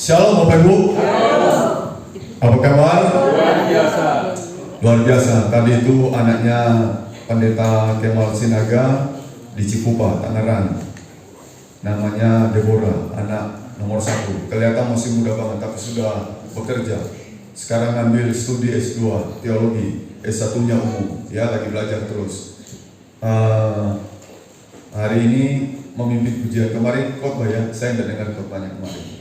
Shalom Bapak Ibu. Apa kabar? Luar biasa. Luar biasa. Tadi itu anaknya Pendeta Kemal Sinaga di Cikupa, Tangerang. Namanya Deborah, anak nomor 1. Kelihatan masih muda banget, tapi sudah bekerja. Sekarang ambil studi S2 teologi, S1-nya umum. Ya, lagi belajar terus. Hari ini memimpin pujian. Kemarin khotbah ya, saya tidak dengar khotbahnya kemarin.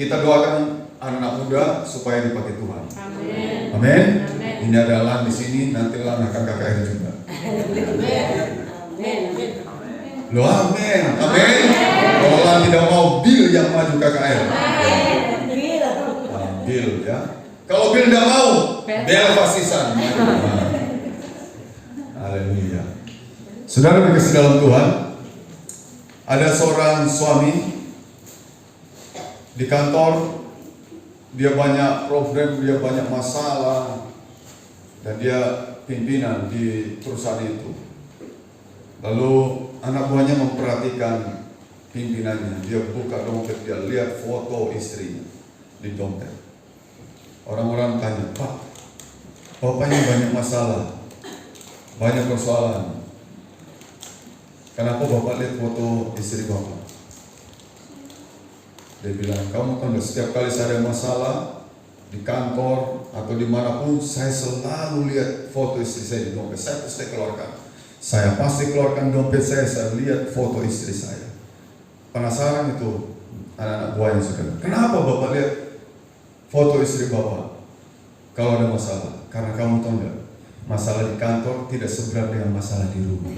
Kita doakan anak muda supaya dipakai Tuhan. Amin. Amin. Amin. Ini adalah di sini, nantilah akan KKR juga. Amin. Loh, amin. Amin. Kalau Allah tidak mau, Bill yang maju KKR. Bill ya. Kalau Bill tidak mau, Bel Pasisan. Haleluya. Saudara dikasih dalam Tuhan, ada seorang suami di kantor, dia banyak problem, dia banyak masalah, dan dia pimpinan di perusahaan itu. Lalu anak buahnya memperhatikan pimpinannya, dia buka dompet, dia lihat foto istrinya di dompet. Orang-orang tanya, Pak, bapaknya banyak masalah, banyak persoalan. Kenapa bapak lihat foto istri bapak? Dia bilang, kamu kan setiap kali saya ada masalah di kantor atau dimanapun, saya selalu lihat foto istri saya di dompet. Saya pasti keluarkan. Saya pasti keluarkan dompet saya lihat foto istri saya. Penasaran itu anak-anak buahnya sekarang. Kenapa bapak lihat foto istri bapak kalau ada masalah? Karena kamu tahu enggak, masalah di kantor tidak seberat dengan masalah di rumah.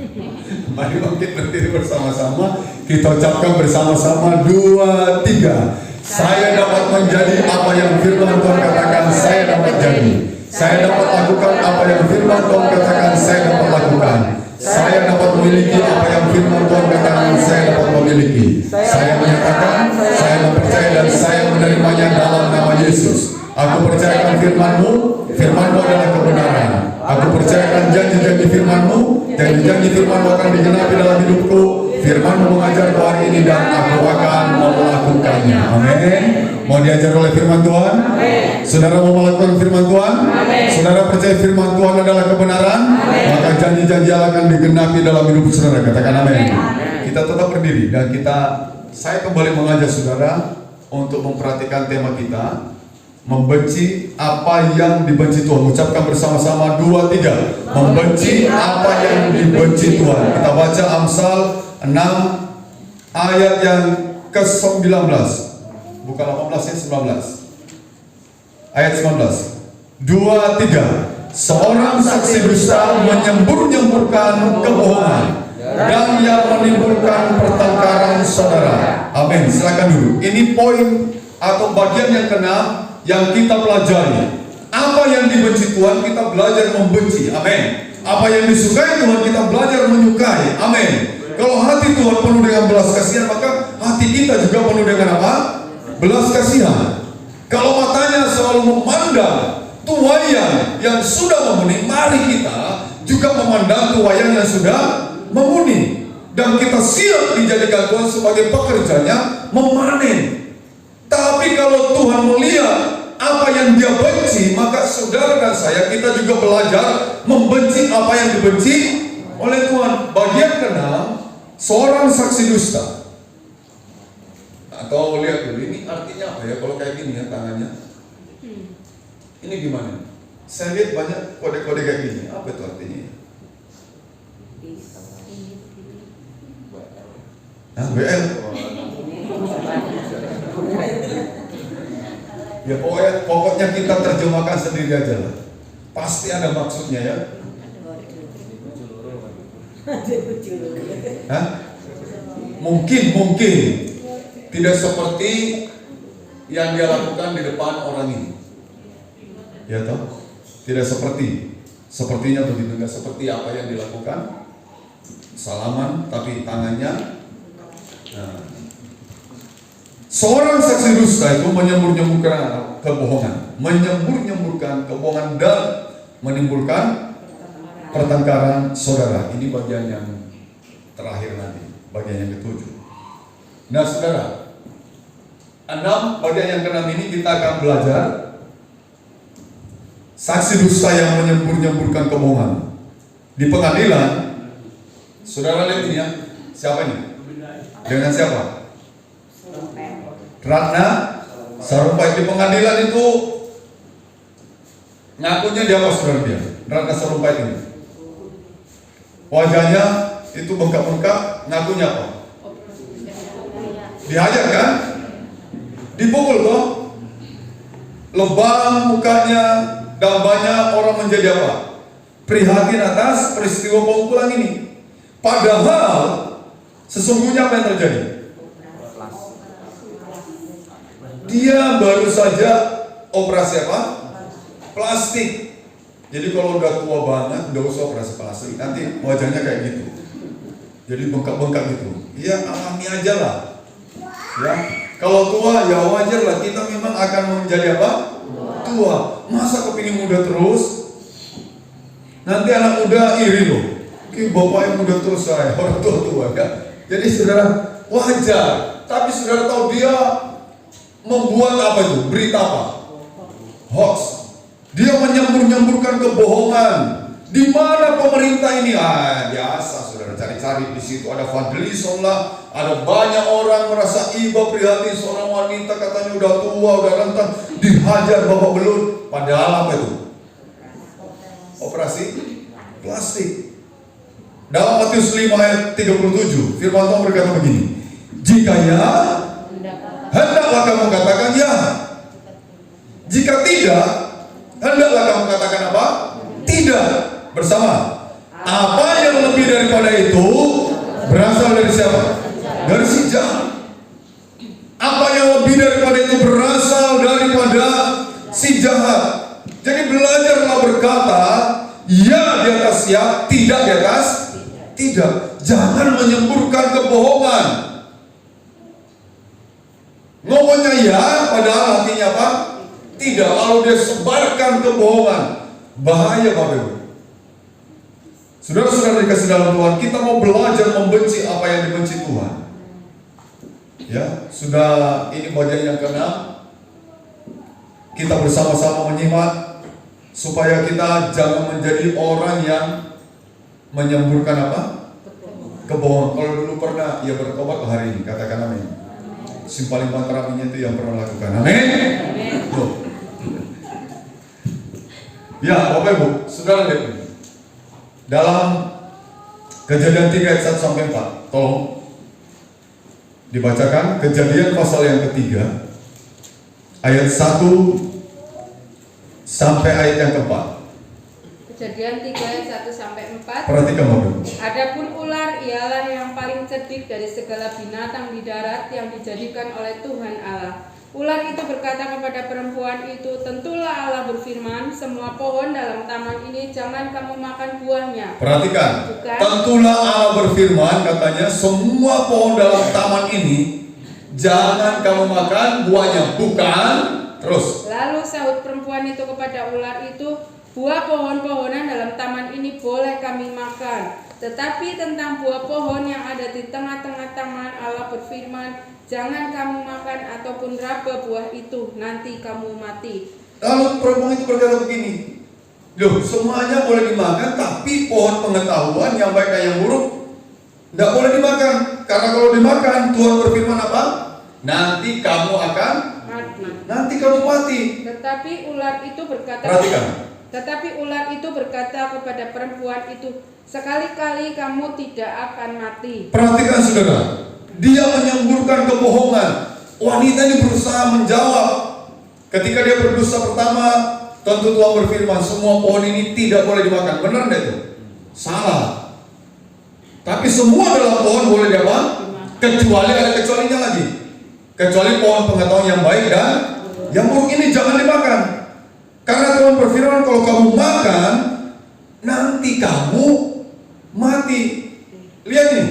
Mari bangkit berdiri bersama-sama, kita ucapkan bersama-sama 2, 3. Saya dapat menjadi apa yang firman Tuhan katakan saya dapat jadi. Saya dapat lakukan apa yang firman Tuhan katakan saya dapat lakukan. Saya dapat memiliki apa yang firman Tuhan katakan saya dapat memiliki. Saya menyatakan, saya mempercayai dan saya menerimanya dalam nama Yesus. Aku percayakan firman-Mu, firman-Mu adalah kebenaran. Aku percayakan janji-janji firman-Mu, janji-janji firman-Mu akan digenapi dalam hidupku. Firman-Mu mengajar hari ini dan aku akan melakukannya. Amin. Mau diajar oleh firman Tuhan? Amin. Saudara mau melakukan firman Tuhan? Amin. Saudara percaya firman Tuhan adalah kebenaran? Amin. Maka janji-janji Allah akan digenapi dalam hidup saudara. Katakan amin. Kita tetap berdiri dan saya kembali mengajak saudara untuk memperhatikan tema kita. Membenci apa yang dibenci Tuhan. Ucapkan bersama-sama 2, 3. Membenci apa yang dibenci Tuhan. Kita baca Amsal 6 ayat yang ke-19. Bukan 18 ya, 19. Ayat 19. 2, 3. Seorang saksi dusta menyembur-nyemburkan kebohongan dan yang menimbulkan pertengkaran saudara. Amin. Silakan dulu. Ini poin atau bagian yang ke-6 yang kita pelajari. Apa yang dibenci Tuhan, kita belajar membenci. Amin. Apa yang disukai Tuhan, kita belajar menyukai. Amin. Kalau hati Tuhan penuh dengan belas kasihan, maka hati kita juga penuh dengan apa? Belas kasihan. Kalau matanya selalu memandang tuayan yang sudah memuni, mari kita juga memandang tuayan yang sudah memuni. Dan kita siap dijadikan Tuhan sebagai pekerjanya memanen. Tapi kalau Tuhan melihat apa yang dia benci, maka saudara dan saya, kita juga belajar membenci apa yang dibenci oleh Tuhan. Bagian ke-6, seorang saksi dusta. Atau lihat dulu, ini artinya apa ya kalau kayak gini ya tangannya? Ini gimana? Saya lihat banyak kode-kode kayak gini. Apa itu artinya? BL. Ya pokoknya kita terjemahkan sendiri aja lah. Pasti ada maksudnya ya. Hah? Mungkin tidak seperti yang dia lakukan di depan orang ini. Ya toh? Tidak sepertinya begitu, enggak seperti apa yang dilakukan. Salaman tapi tangannya. Nah. Seorang saksi dusta itu menyembur-nyemburkan kebohongan, dan menimbulkan pertengkaran saudara. Ini bagian yang terakhir nanti, bagian yang ke-7. Nah saudara, bagian yang ke-6 ini kita akan belajar saksi dusta yang menyembur-nyemburkan kebohongan. Di pengadilan, saudara lihat ini ya, siapa ini? Dengan siapa? Ratna Sarumpait. Di pengadilan itu ngakunya dia apa, saudara dia? Ratna Sarumpait ini. Wajahnya itu bengkak-bengkak, ngakunya apa? Dihajar kan? Dipukul toh? Lebam mukanya, dan banyak orang menjadi apa? Prihatin atas peristiwa pemukulan ini. Padahal sesungguhnya apa yang terjadi? Dia baru saja operasi apa? Plastik. Jadi kalau udah tua banget, udah usah operasi plastik. Nanti wajahnya kayak gitu. Jadi bengkak-bengkak gitu. Ya alami aja lah. Ya, kalau tua ya wajar lah. Kita memang akan menjadi apa? Tua. Masa kepingin muda terus? Nanti anak muda iri loh. Bapak yang muda terus saya, orang tua ya. Jadi saudara wajar. Tapi saudara tahu dia membuat apa itu? Berita apa? Hoax. Dia menyembur-nyemburkan kebohongan. Di mana pemerintah ini? Biasa saudara cari-cari di situ ada Fadlison lah, ada banyak orang merasa iba prihatin seorang wanita katanya udah tua, udah rentang, dihajar babak belut. Padahal apa itu? Operasi plastik. Dalam Matius 5 ayat 37, firman Tuhan berkata begini, jika ya, hendaklah kamu katakan ya. Jika tidak, hendaklah kamu katakan apa? Tidak. Bersama. Apa yang lebih daripada itu berasal dari siapa? Dari si jahat. Apa yang lebih daripada itu berasal daripada si jahat. Jadi belajarlah berkata ya di atas ya, tidak di atas tidak. Jangan menyemburkan kebohongan. Ngomongnya ya, padahal hatinya apa? Tidak. Lalu dia sebarkan kebohongan. Bahaya Bapak Ibu. Saudara-saudara dikasih dalam Tuhan, kita mau belajar membenci apa yang dibenci Tuhan. Ya, sudah ini bagian yang ke-6. Kita bersama-sama menyimak supaya kita jangan menjadi orang yang menyemburkan apa? Kebohongan. Kalau dulu pernah ia bertobat hari ini, katakan amin. Simpaling terapinya itu yang pernah lakukan. Amin. Ya, Bapak Ibu, saudara lihat ini. Dalam Kejadian 3 ayat 1 sampai 4, tolong dibacakan Kejadian pasal yang ketiga ayat 1 sampai ayat yang keempat. Kejadian 3 ayat 1 sampai 4. Perhatikan Bapak. Adapun ular ialah yang paling cerdik dari segala binatang di darat yang dijadikan oleh Tuhan Allah. Ular itu berkata kepada perempuan itu, tentulah Allah berfirman, semua pohon dalam taman ini jangan kamu makan buahnya. Perhatikan, bukan? Tentulah Allah berfirman, katanya semua pohon dalam taman ini jangan kamu makan buahnya, bukan? Terus. Lalu sahut perempuan itu kepada ular itu, buah pohon-pohonan dalam taman ini boleh kami makan. Tetapi tentang buah pohon yang ada di tengah-tengah taman, Allah berfirman, jangan kamu makan ataupun raba buah itu, nanti kamu mati. Lalu perempuan itu berkata begini, loh semuanya boleh dimakan, tapi pohon pengetahuan yang baik dan yang buruk tidak boleh dimakan. Karena kalau dimakan, Tuhan berfirman apa? Nanti kamu akan mati. Nanti kamu mati. Tetapi ular itu berkata, perhatikan. Tetapi ular itu berkata kepada perempuan itu, sekali-kali kamu tidak akan mati. Perhatikan saudara, dia menyemburkan kebohongan. Wanita ini berusaha menjawab. Ketika dia berdosa pertama, tentu Tuhan berfirman, semua pohon ini tidak boleh dimakan. Benar enggak itu? Salah. Tapi semua dalam pohon boleh dimakan, kecuali ada kecualinya lagi. Kecuali pohon pengetahuan yang baik dan yang buruk ini jangan dimakan. Karena Tuhan berfirman, kalau kamu makan, nanti kamu mati. Lihat ini.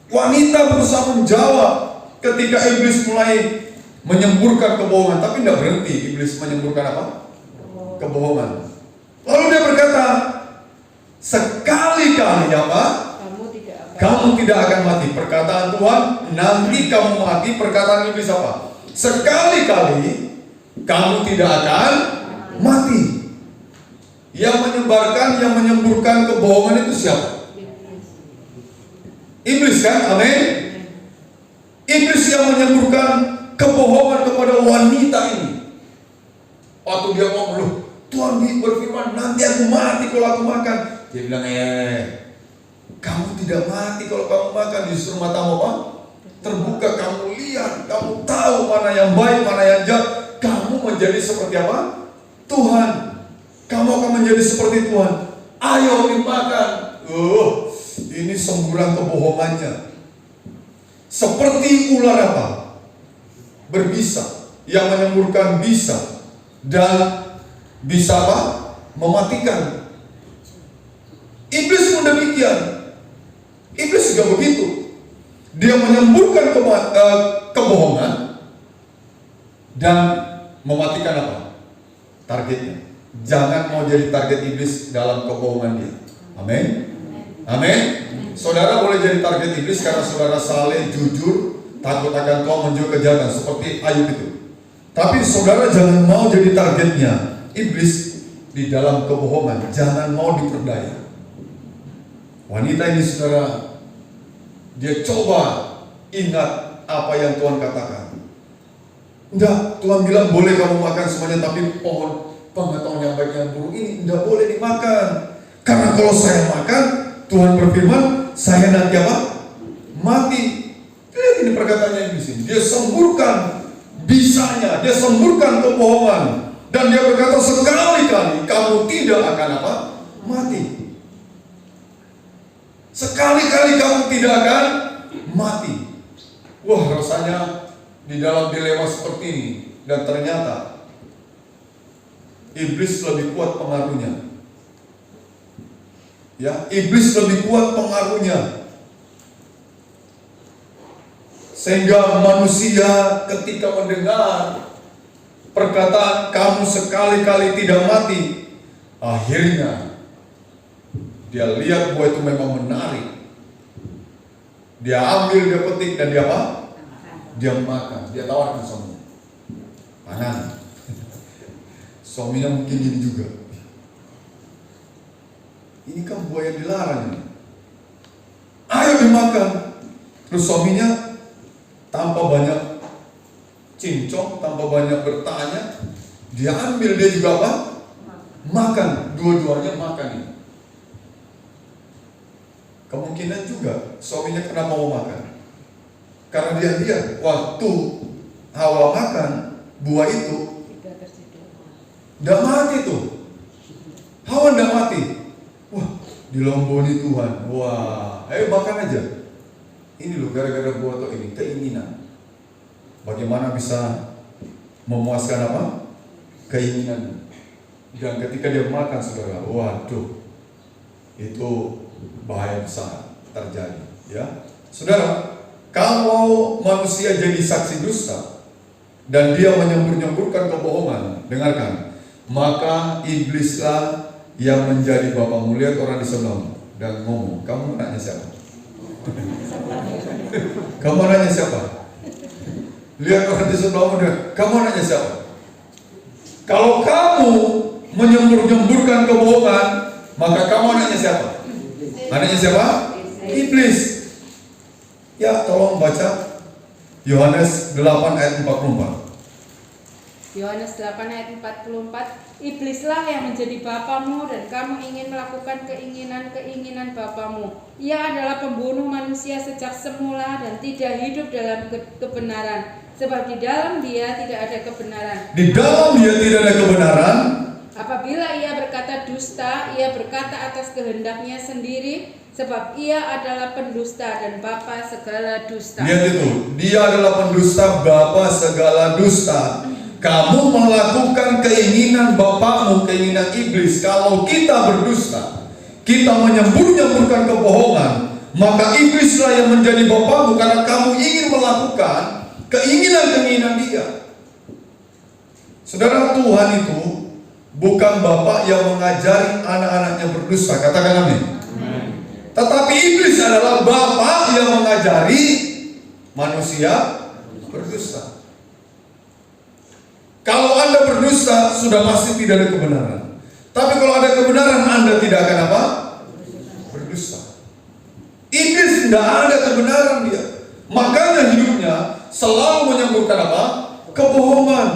Wanita berusaha menjawab ketika iblis mulai menyemburkan kebohongan, tapi tidak berhenti iblis menyemburkan apa? Kebohongan. Lalu dia berkata, sekali-kali apa? Kamu tidak akan Kamu tidak akan mati. Perkataan Tuhan, nanti kamu mati. Perkataan iblis apa? Sekali-kali kamu tidak akan mati. Yang menyebarkan, yang menyemburkan kebohongan itu siapa? Iblis kan? Amin. Iblis yang menyemburkan kebohongan kepada wanita ini. Waktu dia ngomong, Tuhan berfirman, nanti aku mati kalau aku makan. Dia bilang, kamu tidak mati kalau kamu makan. Justru matamu apa? Terbuka, kamu lihat, kamu tahu mana yang baik, mana yang jahat. Kamu menjadi seperti apa? Tuhan. Kamu akan menjadi seperti Tuhan. Ayo dimakan. Ini semburan kebohongannya. Seperti ular apa? Berbisa, yang menyemburkan bisa dan bisa apa? Mematikan. Iblis pun demikian. Iblis juga begitu. Dia menyemburkan kebohongan dan mematikan apa? Targetnya. Jangan mau jadi target iblis dalam kebohongan dia. Amin. Amin. Saudara boleh jadi target iblis karena saudara saleh, jujur, takut akan Tuhan, menjauhi kejahatan seperti Ayub itu. Tapi saudara jangan mau jadi targetnya iblis di dalam kebohongan. Jangan mau diperdaya. Wanita ini saudara, dia coba ingat apa yang Tuhan katakan. Enggak, Tuhan bilang boleh kamu makan semuanya, tapi pohon pengetahuan yang baik yang buruk ini enggak boleh dimakan. Karena kalau saya makan, Tuhan berfirman, saya nanti apa? Mati. Lihat ini perkataannya di sini. Dia semburkan bisanya, dia semburkan kebohongan, dan dia berkata sekali-kali kamu tidak akan apa? Mati. Sekali-kali kamu tidak akan mati. Wah, rasanya di dalam dilema seperti ini, dan ternyata iblis lebih kuat pengaruhnya. Ya, iblis lebih kuat pengaruhnya. Sehingga manusia ketika mendengar perkataan kamu sekali-kali tidak mati, akhirnya dia lihat bahwa itu memang menarik. Dia ambil, dia petik, dan dia apa? Dia makan, dia tawarkan suaminya. Panan. Suaminya mungkin gini juga. Ini kan buah yang dilarang ini. Ayo dimakan. Terus suaminya tanpa banyak cincong, tanpa banyak bertanya, dia ambil, dia juga apa? Makan. Dua-duanya makan ini. Kemungkinan juga suaminya kenapa mau makan? Karena dia lihat waktu Hawa makan buah itu, tidak mati tuh. Hawa tidak mati. Wah, dilomboni Tuhan. Wah, ayo makan aja. Ini loh gara-gara buah tuh ini keinginan. Bagaimana bisa memuaskan apa? Keinginan. Dan ketika dia makan, saudara, waduh, itu bahaya besar terjadi, ya. Saudara, kalau manusia jadi saksi dusta dan dia menyembur-nyemburkan kebohongan, dengarkan, maka iblislah yang menjadi bapamu. Lihat orang di sebelahmu dan ngomong, kamu anaknya siapa? Kamu anaknya siapa? Lihat orang di sebelahmu dan kamu anaknya siapa? Kalau kamu menyembur-nyemburkan kebohongan, maka kamu anaknya siapa? Anaknya siapa? Iblis. Ya, tolong baca Yohanes 8 ayat 44. Yohanes 8 ayat 44. Iblislah yang menjadi bapamu dan kamu ingin melakukan keinginan-keinginan bapamu. Ia adalah pembunuh manusia sejak semula dan tidak hidup dalam kebenaran, sebab di dalam dia tidak ada kebenaran. Di dalam dia tidak ada kebenaran. Apabila ia berkata dusta, ia berkata atas kehendaknya sendiri, sebab ia adalah pendusta dan bapa segala dusta. Lihat itu, dia adalah pendusta, bapa segala dusta. Kamu melakukan keinginan bapakmu, keinginan iblis. Kalau kita berdusta, kita menyembur-nyemburkan kebohongan, maka iblislah yang menjadi bapakmu karena kamu ingin melakukan keinginan-keinginan dia. Saudara, Tuhan itu bukan bapak yang mengajari anak-anaknya berdusta. Katakan amin. Tetapi iblis adalah bapa yang mengajari manusia berdusta. Kalau Anda berdusta, sudah pasti tidak ada kebenaran. Tapi kalau ada kebenaran, Anda tidak akan apa? Berdusta. Iblis tidak ada kebenaran dia. Makanya hidupnya selalu menyemburkan apa? Kebohongan.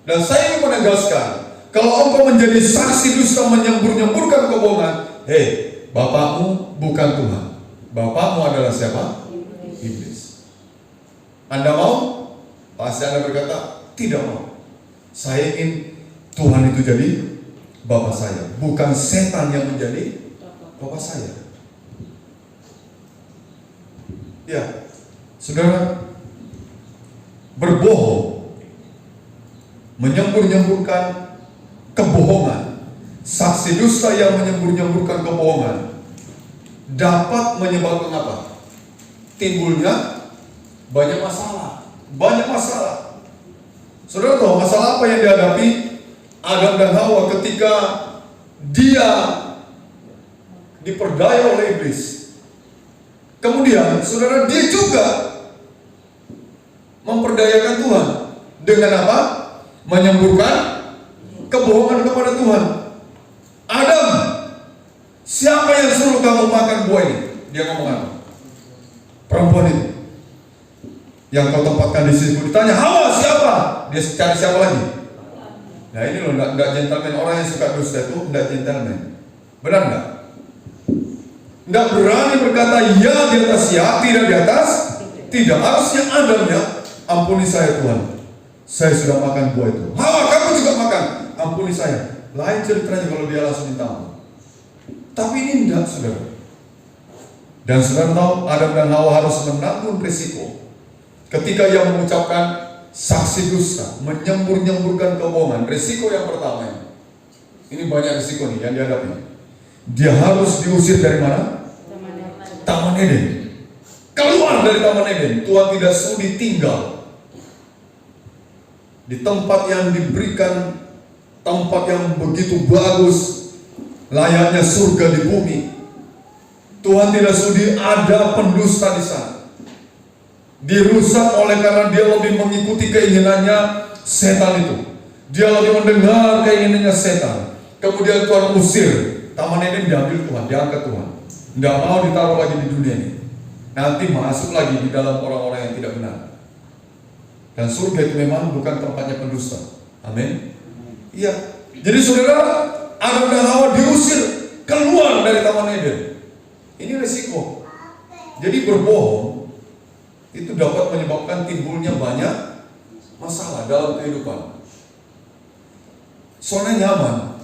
Dan saya ingin menegaskan, kalau engkau menjadi saksi dusta menyembur-nyemburkan kebohongan, bapakmu bukan Tuhan. Bapakmu adalah siapa? Iblis. Anda mau? Pasti Anda berkata, tidak mau. Saya ingin Tuhan itu jadi Bapak saya, bukan setan yang menjadi Bapak saya. Ya, saudara, berbohong, menyembur-nyemburkan kebohongan, saksi dusta yang menyembur-nyemburkan kebohongan dapat menyebabkan apa? Timbulnya banyak masalah. Banyak masalah. Saudara tahu masalah apa yang dihadapi Adam dan Hawa ketika dia diperdaya oleh iblis. Kemudian saudara, dia juga memperdayakan Tuhan dengan apa? Menyemburkan kebohongan kepada Tuhan. Adam, siapa yang suruh kamu makan buah ini? Dia ngomong apa? Perempuan itu yang kau tempatkan di sini. Ditanya, Hawa siapa? Dia cari siapa lagi? Nah ini loh, enggak gentleman. Orang yang suka dusta itu enggak gentleman. Benar enggak? Enggak berani berkata ya di atas ya, tidak di atas tidak. Harusnya Adam ya, ampuni saya Tuhan, saya sudah makan buah itu. Hawa, kamu juga makan, ampuni saya. Lain ceritanya kalau dia langsung minta ampun. Tapi ini enggak, saudara. Dan saudara tahu, Adam dan Hawa harus menanggung risiko ketika ia mengucapkan saksi dusta, menyembur-nyemburkan kebohongan. Risiko yang pertama, ini banyak risiko nih yang dihadapi. Dia harus diusir dari mana? Taman Eden. Keluar dari Taman Eden. Tuhan tidak sudi tinggal di tempat yang diberikan, tempat yang begitu bagus, layaknya surga di bumi. Tuhan tidak sudi ada pendusta di sana. Dirusak oleh karena dia lebih mengikuti keinginannya setan itu. Dia lebih mendengar keinginannya setan. Kemudian Tuhan usir. Taman Eden diambil Tuhan, diangkat Tuhan. Tidak mau ditaruh lagi di dunia ini. Nanti masuk lagi di dalam orang-orang yang tidak benar. Dan surga itu memang bukan tempatnya pendusta. Amin. Iya. Jadi saudara, Adam dan Hawa diusir keluar dari Taman Eden. Ini risiko. Jadi berbohong itu dapat menyebabkan timbulnya banyak masalah dalam kehidupan. Zona nyaman,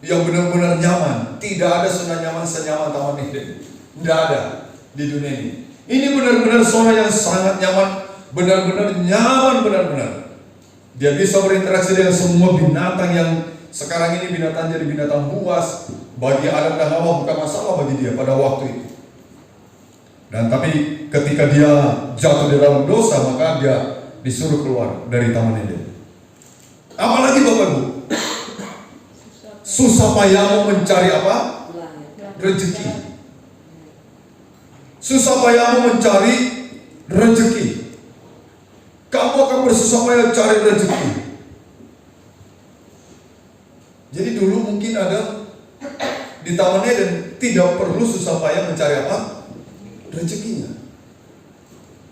yang benar-benar nyaman, tidak ada zona nyaman senyaman Taman Eden. Tidak ada di dunia ini. Ini benar-benar zona yang sangat nyaman, benar-benar nyaman, benar-benar. Dia bisa berinteraksi dengan semua binatang yang sekarang ini binatang jadi binatang buas. Bagi Adam dan Hawa bukan masalah bagi dia pada waktu itu. Dan tapi ketika dia jatuh di dalam dosa, maka dia disuruh keluar dari Taman Eden. Apalagi Bapak Ibu, susah payahmu mencari apa? Rezeki. Susah payahmu mencari rezeki. Kamu akan bersusah payah cari rezeki. Jadi dulu mungkin ada di Taman Eden tidak perlu susah payah mencari apa? Rezekinya.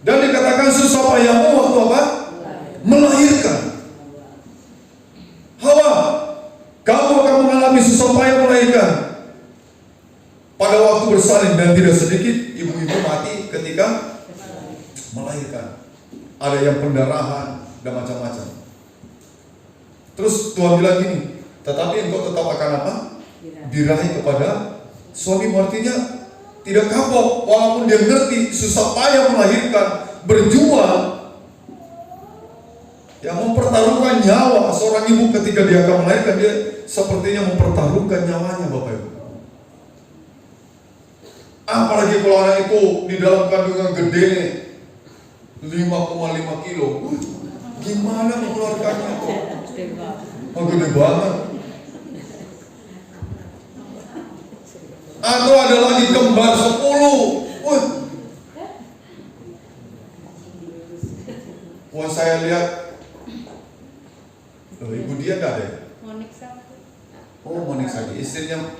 Dan dikatakan susah payahmu waktu apa? Melahirkan. Hawa, kamu akan mengalami susah payah melahirkan. Pada waktu bersalin, dan tidak sedikit ibu-ibu mati ketika melahirkan. Ada yang pendarahan dan macam-macam. Terus Tuhan bilang gini, tetapi engkau tetap akan apa? Diraih kepada suamimu. Artinya tidak kapok, walaupun dia ngerti susah payah melahirkan, berjuang, yang mempertaruhkan nyawa. Seorang ibu ketika dia akan melahirkan, dia sepertinya mempertaruhkan nyawanya, Bapak Ibu. Apalagi kalau anak itu di dalam kandungan gede nih, 5,5 kilo. Gimana mengeluarkannya tuh? Oh, gede banget. Atau ada lagi kembar 10. Wah, saya lihat, loh, Ibu dia enggak ada. Oh, Monik lagi, istrinya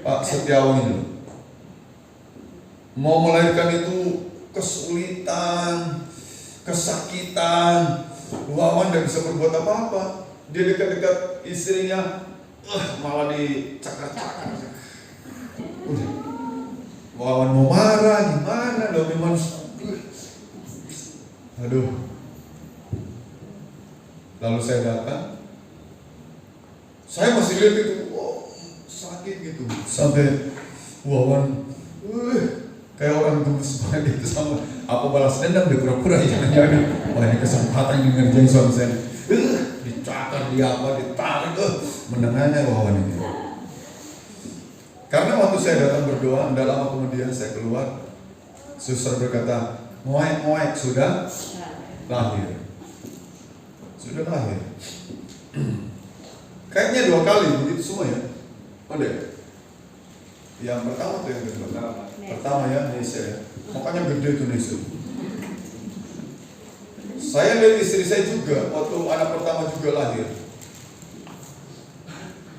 Pak Setiawan itu. Mau melahirkan itu kesulitan, kesakitan. Wawan tidak bisa berbuat apa-apa. Dia dekat-dekat istrinya, malah dicakar-cakar. Wawan mau marah, gimana dong memang. Aduh. Lalu saya datang, saya masih lihat itu, sakit gitu. Sampai Wawan, kayak orang gemes banget gitu sama. Apa balas dendam dia pura-pura jangan-jangan. Wah, ini kesempatan yang ngerjain suami saya. Dicakar, ditarik, mendengarnya Wawan ini. Karena waktu saya datang berdoa, tidak lama kemudian saya keluar, suster berkata, ngoek sudah lahir. Sudah lahir. Kayaknya 2 kali begitu semua ya. Ada ya? Yang pertama tuh yang kedua. Pertama ya, Nesya ya. Makanya gede tuh Nesya. Saya lihat istri saya juga, waktu anak pertama juga lahir.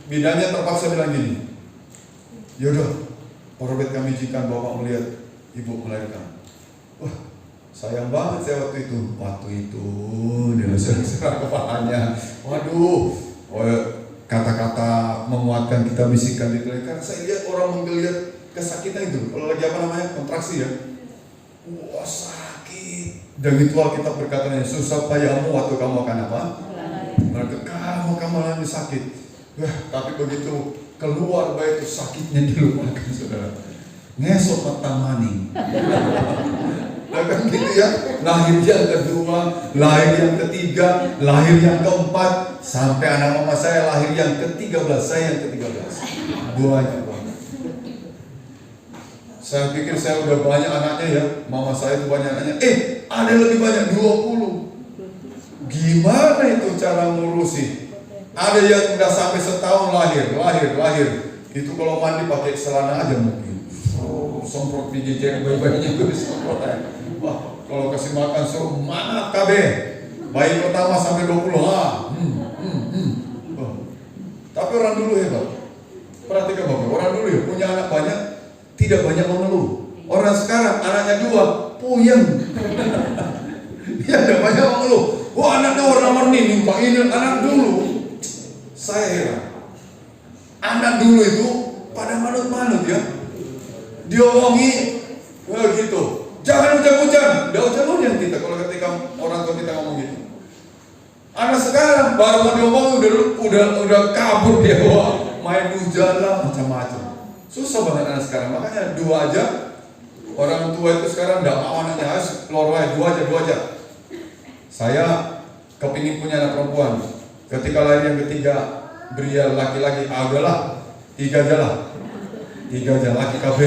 Bidannya terpaksa bilang gini, yaudah, Robert kami izinkan Bapak melihat Ibu melahirkan. Wah, sayang banget saya waktu itu dia serak kepalanya. Waduh, kata-kata menguatkan kita bisikan di telinga. Karena saya lihat orang menggeliat kesakitan itu. Kalau lagi kontraksi ya. Wah, sakit. Dan itu Alkitab berkata, susah payamu waktu kamu akan apa? Mereka kamu lagi sakit. Tapi begitu keluar bayi itu sakitnya dilupakan, saudara. Ngesot matang maning. Kan gitu ya, lahir yang kedua, lahir yang ketiga, lahir yang keempat, sampai anak mama saya lahir yang ke-13, saya yang ke-13. Banyak banget. Saya pikir saya udah banyak anaknya ya, mama saya itu banyak anaknya. Ada lebih banyak, 20. Gimana itu cara ngurusi? Ada yang udah sampai setahun lahir. Itu kalau mandi pakai celana aja mungkin. Semprot biji jari bayi-bayinya itu disemprot aja. Wah, kalau kasih makan suruh mana KB? Bayi pertama sampai 20 Tapi orang dulu hebat. Perhatikan Bapak, orang dulu ya punya anak banyak, tidak banyak mengeluh. Orang sekarang anaknya 2, puyeng. Dia ada banyak mengeluh. Wah, anaknya warna-warni, minta ini anak dulu. Saya heran. Anak dulu itu pada manut-manut ya. Diomongi, gitu. Jangan hujan-hujan. Udah hujan-hujan kita kalau ketika orang tua kita ngomong gitu. Anak sekarang baru mau diomong udah kabur dia, wah, main hujan lah macam-macam. Susah banget anak sekarang. Makanya 2 aja. Orang tua itu sekarang enggak mau anaknya harus keluar wae, 2 aja. Saya kepingin punya anak perempuan. Ketika lahir yang ketiga, beri laki-laki, udahlah, 3 aja lah. 3 aja laki KB.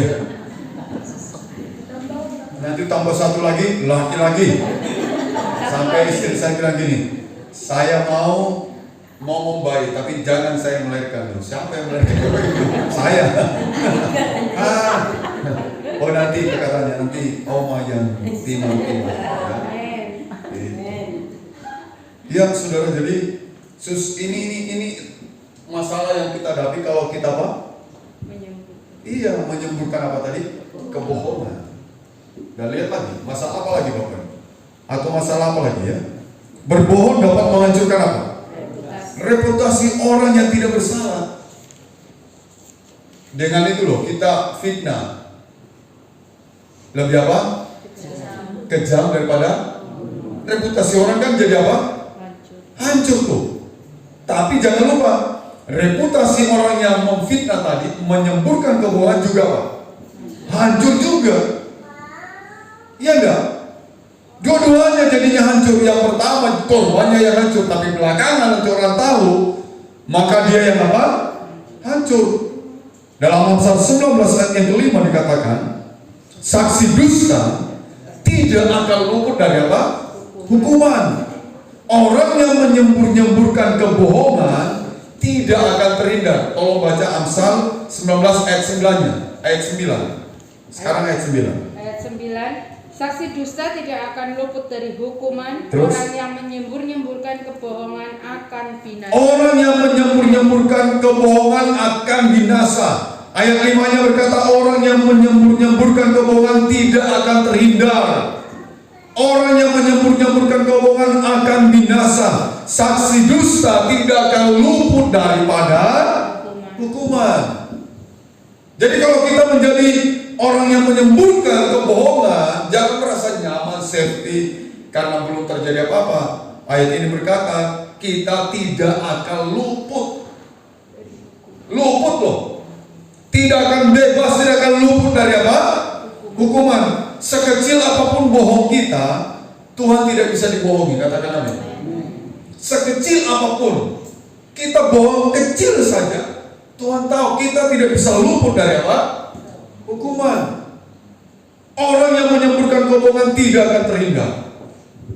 Nanti tambah 1 lagi, laki-laki. Sampai istri saya bilang gini, saya mau membayi, tapi jangan saya melahirkan. Siapa yang melahirkan? Saya. Oh nanti katanya, nanti oma yang timang-timang. Ya saudara, jadi ini masalah yang kita hadapi kalau kita apa? Menyembuhkan apa tadi? Kebohongan. Dan lihat lagi, masalah apa lagi Bapak? Atau masalah apa lagi ya? Berbohong dapat menghancurkan apa? Reputasi orang yang tidak bersalah. Dengan itu loh, kita fitnah. Lebih apa? Kejam daripada reputasi orang kan jadi apa? Hancur tuh. Tapi jangan lupa, reputasi orang yang memfitnah tadi, menyemburkan kebohongan juga apa? Hancur juga. Iya enggak? Dua-duanya jadinya hancur. Yang pertama korbannya yang hancur, tapi belakangan nanti orang tahu, maka dia yang apa? Hancur. Dalam Amsal 19 ayat yang kelima dikatakan, saksi dusta tidak akan luput dari apa? Hukuman. Orang yang menyembur-nyemburkan kebohongan tidak akan terhindar. Tolong baca Amsal 19 ayat 9-nya. ayat 9. Sekarang ayat 9. Ayat 9. Saksi dusta tidak akan luput dari hukuman. Terus? Orang yang menyembur-nyemburkan kebohongan akan binasa. Orang yang menyembur-nyemburkan kebohongan akan binasa. Ayat 5-nya berkata, orang yang menyembur-nyemburkan kebohongan tidak akan terhindar. Orang yang menyembur-nyemburkan kebohongan akan binasa. Saksi dusta tidak akan luput daripada hukuman. Jadi kalau kita menjadi orang yang menyemburkan kebohongan, jangan merasa nyaman, safety, karena belum terjadi apa-apa. Ayat ini berkata, kita tidak akan luput. Luput loh. Tidak akan bebas, tidak akan luput dari apa? Hukuman. Sekecil apapun bohong kita, Tuhan tidak bisa dibohongi. Katakan amin. Sekecil apapun, kita bohong kecil saja, Tuhan tahu kita tidak bisa luput dari apa? Hukuman. Orang yang menyemburkan kebohongan tidak akan terhindar.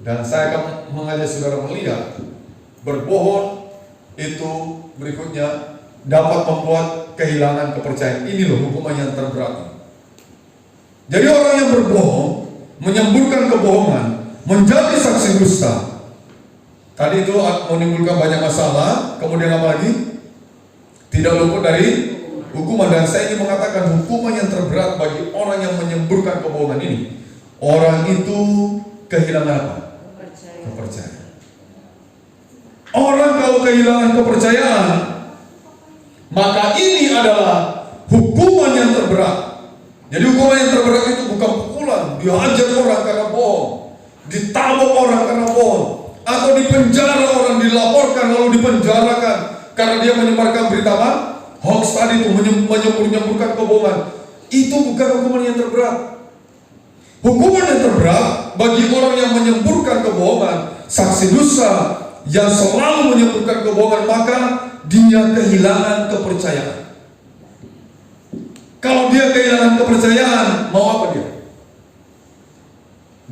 Dan saya akan mengajak saudara melihat, berbohong itu berikutnya dapat membuat kehilangan kepercayaan. Ini loh hukuman yang terberat. Jadi orang yang berbohong, menyemburkan kebohongan, menjadi saksi dusta, tadi itu menimbulkan banyak masalah. Kemudian apa lagi? Tidak luput dari hukuman. Dan saya ingin mengatakan hukuman yang terberat bagi orang yang menyemburkan kebohongan ini, orang itu kehilangan apa? Kepercayaan. Orang kalau kehilangan kepercayaan, maka ini adalah hukuman yang terberat. Jadi hukuman yang terberat itu bukan pukulan, dihajar orang karena bohong, ditabok orang karena bohong, atau dipenjara orang, dilaporkan lalu dipenjarakan karena dia menyebarkan berita apa? Hoax tadi itu, menyembur-nyemburkan kebohongan. Itu bukan hukuman yang terberat. Hukuman yang terberat bagi orang yang menyemburkan kebohongan, saksi dusta yang selalu menyemburkan kebohongan, maka dia kehilangan kepercayaan. Kalau dia kehilangan kepercayaan, mau apa dia?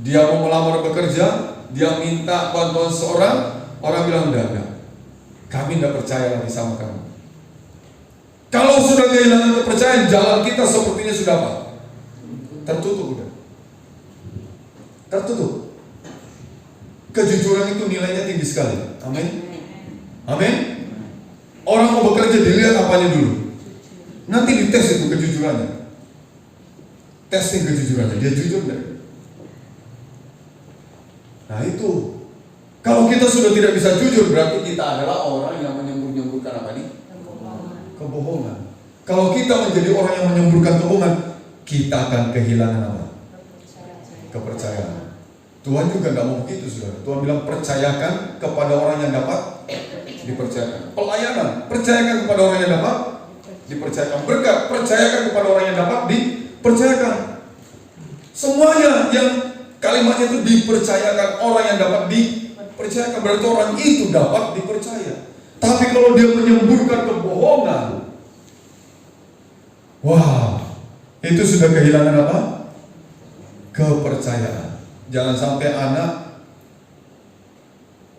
Dia mau melamar bekerja, dia minta bantuan seorang, orang bilang enggak. Kami tidak percaya lagi sama kamu. Kalau sudah kehilangan kepercayaan, jalan kita sepertinya sudah apa? Tertutup udah. Tertutup. Kejujuran itu nilainya tinggi sekali. Amin. Amin. Orang mau bekerja dilihat apanya dulu. Nanti dites itu kejujurannya. Testing kejujurannya, dia jujur enggak? Nah itu, kalau kita sudah tidak bisa jujur, berarti kita adalah orang yang menyembur-nyemburkan apa nih? Kebohongan. Kalau kita menjadi orang yang menyemburkan kebohongan, kita akan kehilangan apa? Kepercayaan. Tuhan juga nggak mau begitu, saudara. Tuhan bilang percayakan kepada orang yang dapat dipercayakan. Pelayanan, percayakan kepada orang yang dapat dipercayakan. Berkat, percayakan kepada orang yang dapat dipercayakan. Semuanya yang kalimatnya itu dipercayakan, orang yang dapat dipercayakan, berarti orang itu dapat dipercaya. Tapi kalau dia menyemburkan kebohongan, wah, itu sudah kehilangan apa? Kepercayaan. Jangan sampai anak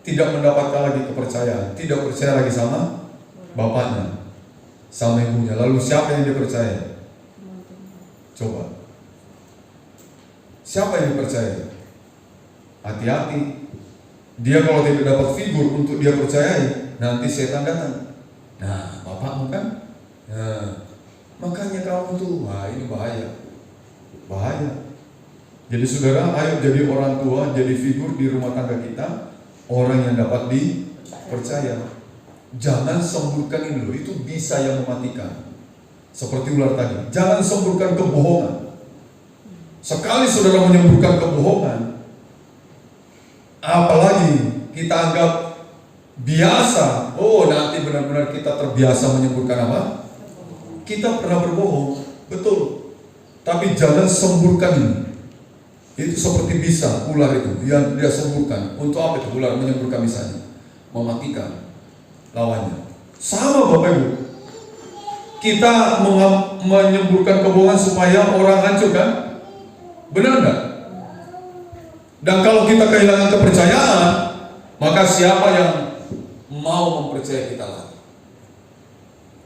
tidak mendapatkan lagi kepercayaan, tidak percaya lagi sama bapaknya, sama ibunya. Lalu siapa yang dipercaya? Coba. Siapa yang dipercaya? Hati-hati. Dia kalau tidak dapat figur untuk dia percayai, nanti setan datang. Nah, bapakmu kan? Nah, makanya kamu tuh, wah ini bahaya. Bahaya. Jadi saudara, ayo jadi orang tua, jadi figur di rumah tangga kita, orang yang dapat dipercaya. Jangan semburkan ini loh, itu bisa yang mematikan. Seperti ular tadi, jangan semburkan kebohongan. Sekali saudara menyemburkan kebohongan, apalagi kita anggap biasa, oh nanti benar-benar kita terbiasa menyemburkan apa? Kita pernah berbohong, betul. Tapi jangan semburkan ini. Itu seperti bisa ular itu yang dia semburkan. Untuk apa itu ular menyemburkan misalnya? Mematikan lawannya. Sama Bapak Ibu, kita menyemburkan kebohongan supaya orang hancur kan? Benar enggak? Dan kalau kita kehilangan kepercayaan, maka siapa yang mau mempercayai kita lagi?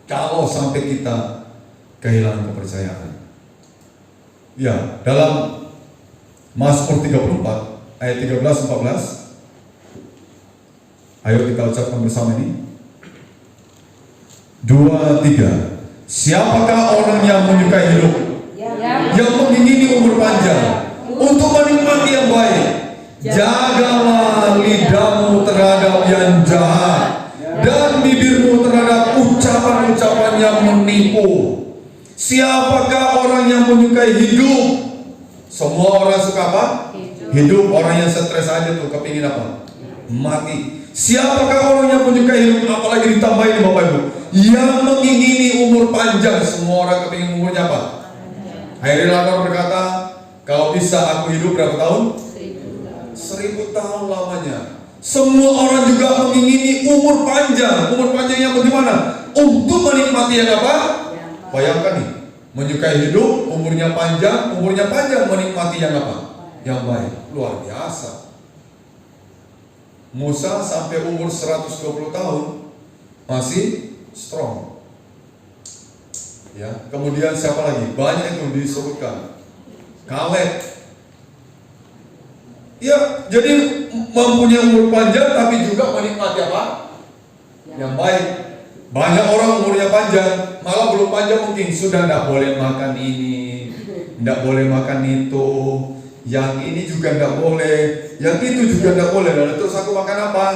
Kalau sampai kita kehilangan kepercayaan, Ya, dalam Mazmur 34 ayat 13-14. Ayo kita ucapkan bersama ini. 2, 3. Siapakah orang yang menyukai hidup, yang mengingini umur panjang, untuk menikmati yang baik? Jagalah lidahmu terhadap yang jahat, dan bibirmu terhadap ucapan-ucapan yang menipu. Siapakah orang yang menyukai hidup? Semua orang suka apa? Hidup. Orang yang stres aja tuh kepingin apa? Mati. Siapakah orang yang menyukai hidup? Apalagi ditambahin Bapak Ibu, yang mengingini umur panjang. Semua orang kepingin umurnya apa? Hairil Anwar berkata, kalau bisa aku hidup berapa tahun? 1000 tahun lamanya. Semua orang juga mengingini umur panjang. Umur panjangnya bagaimana? Untuk menikmati yang apa? Bayangkan nih, menyukai hidup, umurnya panjang, menikmati yang apa? Yang baik. Luar biasa. Musa sampai umur 120 tahun masih strong. Ya, kemudian siapa lagi? Banyak itu disebutkan. Kaleb. Ya, jadi mempunyai umur panjang tapi juga menikmati apa? Yang baik. Banyak orang umurnya panjang, malah belum panjang mungkin sudah tidak boleh makan ini, tidak boleh makan itu, yang ini juga tidak boleh, yang itu juga tidak boleh. Lalu terus aku makan apa?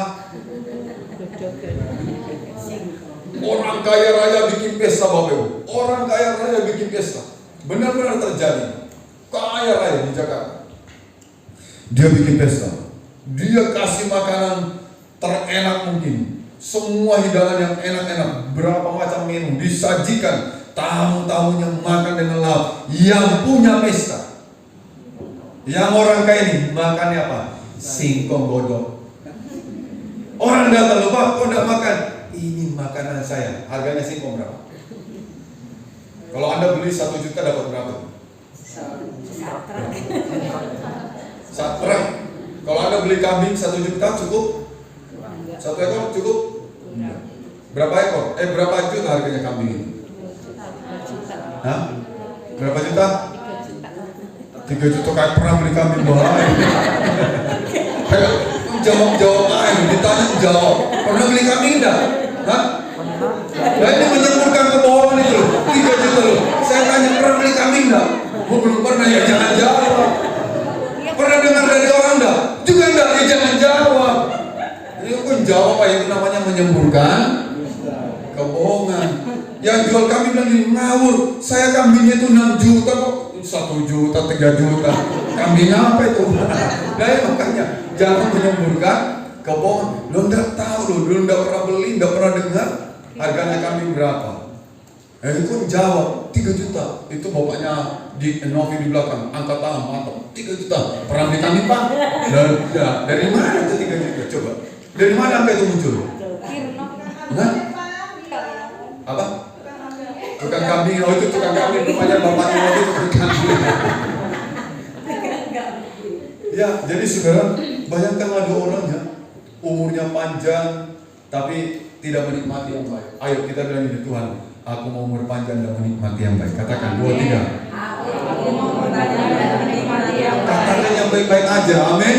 Orang kaya raya bikin pesta Bapak Ibu. Orang kaya raya bikin pesta. Benar-benar terjadi. Kaya raya di Jakarta. Dia bikin pesta. Dia kasih makanan terenak mungkin. Semua hidangan yang enak-enak. Berapa macam minum disajikan. Tamu-tamunya makan dengan lahap. Yang punya pesta. Yang orang kaya ini makannya apa? Singkong godok. Orang datang lupa, kok tidak makan? Ini makanan saya. Harganya singkong berapa? Kalau Anda beli 1 juta dapat berapa? Satu. Kalau Anda beli kambing 1 juta cukup? 1 ekor cukup? Berapa ekor? Berapa juta harganya kambing itu? Hah? Berapa juta? 3 juta. Kayak pernah beli kambing bahaya. Kayak jawab aja, ditanya jawab. Pernah beli kambing enggak? Hah? Nah, ini menyemburkan kebohongan itu loh. 3 juta loh. Saya tanya pernah beli kambing enggak? Belum pernah, ya jangan jawab. Pernah dengar dari orang enggak? Juga enggak, ya jangan jawab. Jadi aku jawab apa itu namanya menyemburkan kebohongan. Yang jual kambing bilang ini ngawur. Saya kambingnya itu 6 juta kok. 1 juta, 3 juta. Kambing apa itu? Nah ya makanya jangan menyemburkan kebohongan. Lo enggak tahu loh, lo enggak pernah beli, enggak pernah dengar harganya kambing berapa. Itu jawab 3 juta. Itu bapaknya di Novi di belakang, angkat tangan mantap. 3 juta. Pernah beli kambing Pak? Dari mana itu 3 juta? Coba. Dari mana angka itu muncul? Nah? Apa? Tukang kambing. Oh itu tukang kambing. Rupanya bapaknya Novi itu tukang kambing. Ya, jadi saudara, bayangkan ada orang ya umurnya panjang tapi tidak menikmati yang baik. Ayo kita bilang ini, Tuhan, aku mau umur panjang dan menikmati yang baik. Katakan 2, 3. Katakan yang baik-baik aja, amin.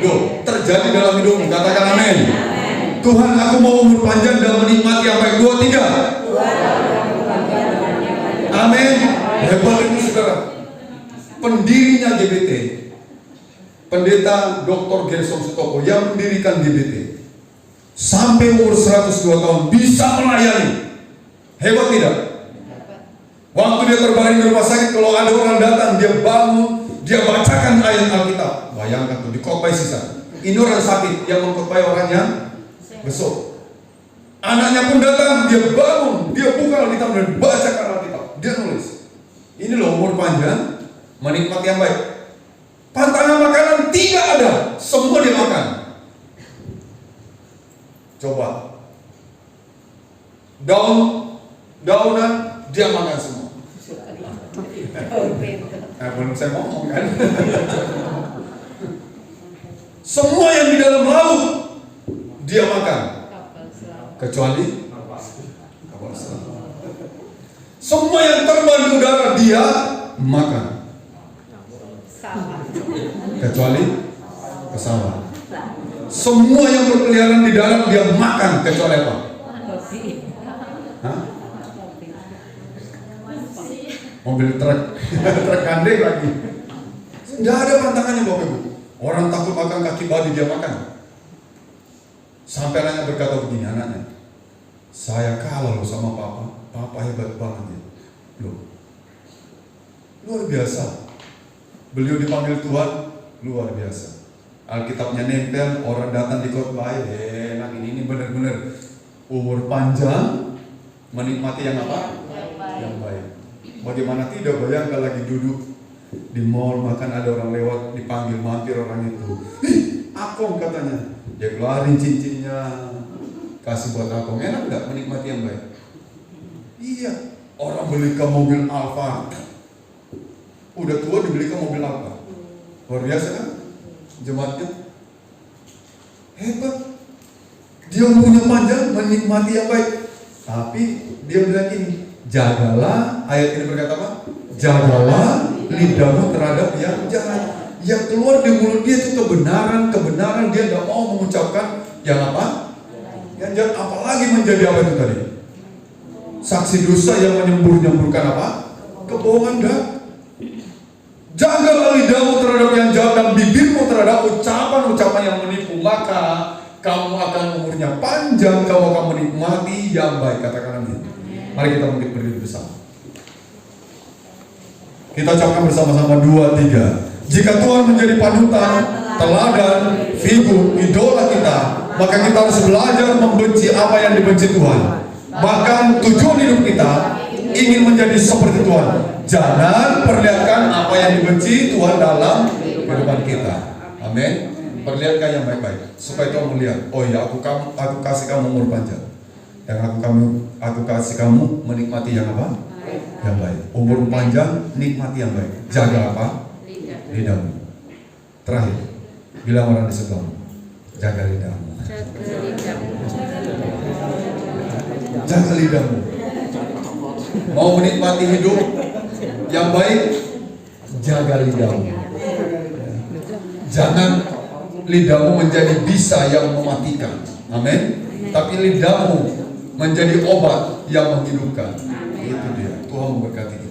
Loh, terjadi dalam hidupmu. Katakan amin. Tuhan, aku mau umur panjang dan menikmati yang baik. 2, 3. Amin. Hebat itu saudara. Pendirinya GBT, Pendeta Dr. Gerson Sutoko yang mendirikan GBT, sampai umur 102 tahun bisa melayani. Hebat tidak? Waktu dia terbaring di rumah sakit, kalau ada orang datang, dia bangun, dia bacakan ayat Alkitab. Bayangkan tuh, dikotbah sisa. Ini orang sakit yang mengkhotbah orang yang besok. Anaknya pun datang, dia bangun, dia buka Alkitab dan bacakan Alkitab. Dia nulis. Ini loh umur panjang, menikmati yang baik. Pantangan makanan tidak ada, semua dia makan. Coba. Daunan dia makan semua. Belum saya ngomong kan. Semua yang di dalam laut dia makan, kecuali kapal selam. Semua yang terbang di udara dia makan. kecuali pesawat. Semua yang berkeliaran di dalam dia makan kecuali apa? Hah? Mobil truk, truk gandeng lagi. Tidak ada pantangannya Bapak Ibu. Orang takut makan kaki babi dia makan. Sampai anaknya berkata begini, anaknya, saya kalah loh sama papa. Papa hebat banget ya. Loh, luar biasa. Beliau dipanggil Tuhan, luar biasa. Alkitabnya nempel, orang datang di khotbah, enak ini benar-benar umur panjang, menikmati yang apa? Yang baik. Bagaimana tidak, bayangkan lagi duduk di mall, makan ada orang lewat, dipanggil mampir orang itu. Akong katanya, dia keluarin cincinnya, kasih buat Akong. Enak nggak menikmati yang baik? Iya, orang belikan mobil Alfa. Udah tua dibelikan mobil Alfa. Luar biasa kan? Jemaatnya hebat. Dia umurnya panjang, menikmati yang baik. Tapi dia bilang ini, jagalah, ayat ini berkata apa? Jagalah lidahmu terhadap yang jahat. Yang keluar di mulut dia itu kebenaran, dia nggak mau mengucapkan yang apa? Yang jahat, apalagi menjadi apa itu tadi? Saksi dosa yang menyembur-nyemburkan apa? Kebohongan dah. Jagalah lidahmu terhadap yang jahat dan bibirmu terhadap ucapan-ucapan yang menipu, maka kamu akan umurnya panjang, kamu akan menikmati yang baik. Katakan amin. Mari kita berdiri bersama. Kita ucapkan bersama-sama 2, 3. Jika Tuhan menjadi panutan, teladan, figur, idola kita, maka kita harus belajar membenci apa yang dibenci Tuhan. Bahkan tujuan hidup kita ingin menjadi seperti Tuhan. Jangan perlihatkan apa yang dibenci Tuhan dalam kehidupan kita. Amin. Perlihatkan yang baik-baik supaya Tuhan melihat, oh ya, aku kasih kamu umur panjang, dan aku kasih kamu menikmati yang apa? Yang baik. Umur panjang, nikmati yang baik. Jaga apa? Lidahmu. Terakhir, bilang orang di sebelahmu, jaga lidahmu. Jaga lidahmu. Mau menikmati hidup yang baik, jaga lidahmu. Jangan lidahmu menjadi bisa yang mematikan. Amin. Tapi lidahmu menjadi obat yang menghidupkan. Itu dia. Tuhan memberkati kita.